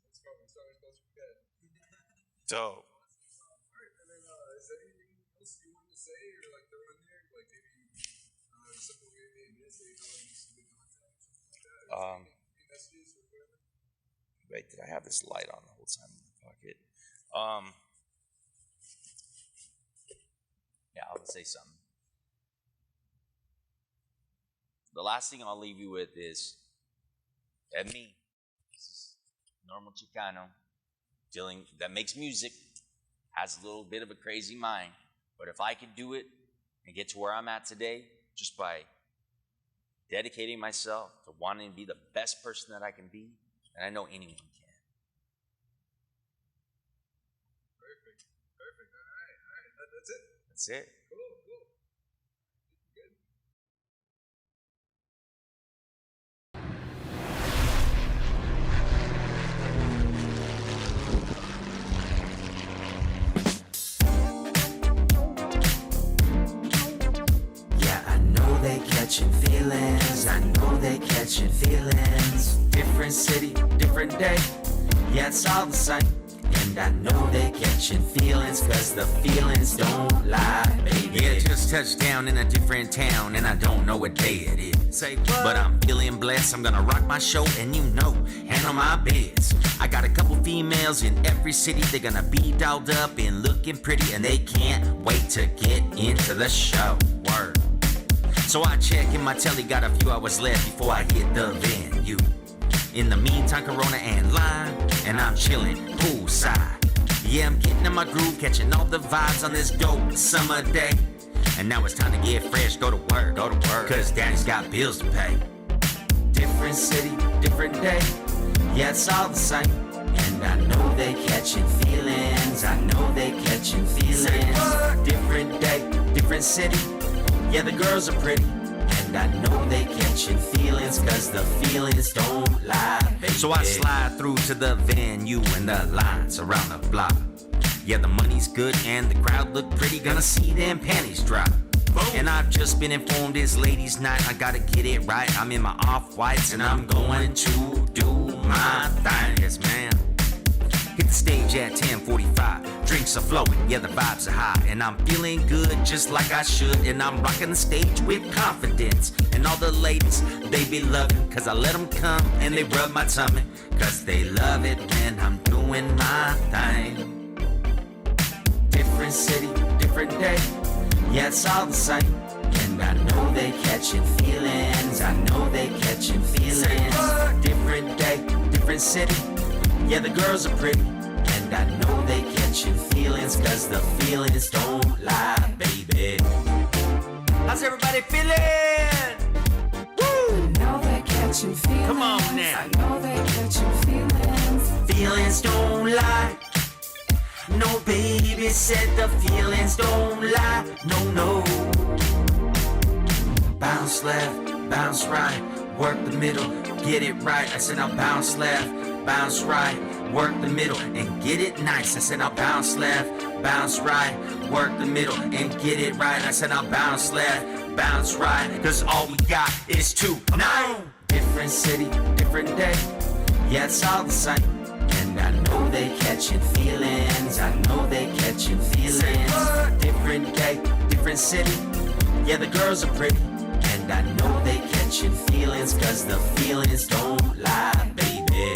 Let's go. Let's start with good. Dope. All right. And then, is there anything else you want to say or throw in there? Maybe something we may have missed, some good content, something like that. Any messages or whatever? Wait, did I have this light on the whole time in my pocket? Yeah, I'll say something. The last thing I'll leave you with is that me, this is normal Chicano, that makes music, has a little bit of a crazy mind, but if I could do it and get to where I'm at today just by dedicating myself to wanting to be the best person that I can be, and I know anyone can. Perfect. All right. That's it. That's it. Cool. Good. Different city, different day. Yeah, it's all the same. And I know they're catching feelings, cause the feelings don't lie, baby. Yeah, just touched down in a different town, and I don't know what day it is. Say what? But I'm feeling blessed, I'm gonna rock my show, and you know, handle my biz. I got a couple females in every city, they're gonna be dolled up and looking pretty, and they can't wait to get into the show. Word. So I check in my telly, got a few hours left before I hit the venue. In the meantime, Corona and lime, and I'm chilling poolside. Yeah, I'm getting in my groove, catching all the vibes on this dope summer day. And now it's time to get fresh, go to work, cause daddy's got bills to pay. Different city, different day, yeah, it's all the same. And I know they catching feelings, I know they catching feelings. Different day, different city, yeah, the girls are pretty. And I know they catching feelings, cause the feelings don't lie, baby. So I slide through to the venue and the lines around the block. Yeah, the money's good and the crowd look pretty, gonna see them panties drop. And I've just been informed it's ladies' night, I gotta get it right. I'm in my off-whites and I'm going to do my thing, yes man. Hit the stage at 10:45, drinks are flowing, yeah the vibes are high. And I'm feeling good just like I should, and I'm rocking the stage with confidence. And all the ladies, they be loving, cause I let them come and they rub my tummy. Cause they love it when I'm doing my thing. Different city, different day, yeah it's all the same. And I know they catching feelings, I know they catching feelings. Different day, different city, yeah, the girls are pretty. And I know they catching feelings, cause the feelings don't lie, baby. How's everybody feeling? Woo! I know they're catching feelings. Come on now. I know they're catching feelings. Feelings don't lie. No, baby said the feelings don't lie. No, no. Bounce left, bounce right, work the middle, get it right. I said I'll bounce left, bounce right, work the middle and get it nice. I said I'll bounce left, bounce right, work the middle and get it right. I said I'll bounce left, bounce right, cause all we got is tonight. Different city, different day, yeah it's all the same. And I know they catching feelings, I know they catching feelings. Different day, different city, yeah the girls are pretty. And I know they catching feelings, cause the feelings don't lie, baby.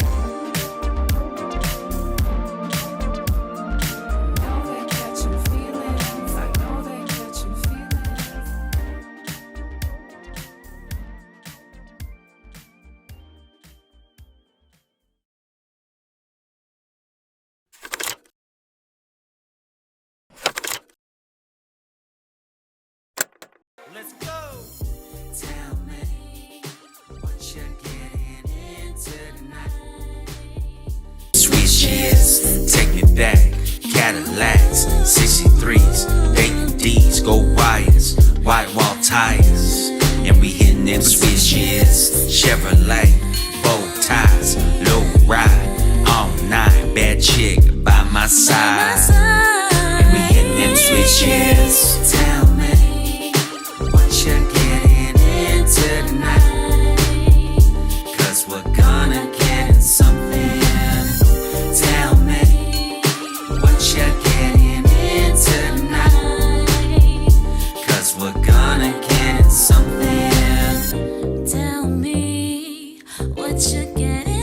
Let's go. Tell me what you're getting into tonight. Sweet take me back. Cadillacs, 63s, AMDs, gold wires, white wall tires, and we hitting them sweet shits. Chevrolet, bow ties, low ride, all night, bad chick by my side, and we hitting them sweet shits. Tell me what you're getting into tonight, cause we're gonna get something. Tell me what you're getting into tonight, cause we're gonna get something. Tell me what you're getting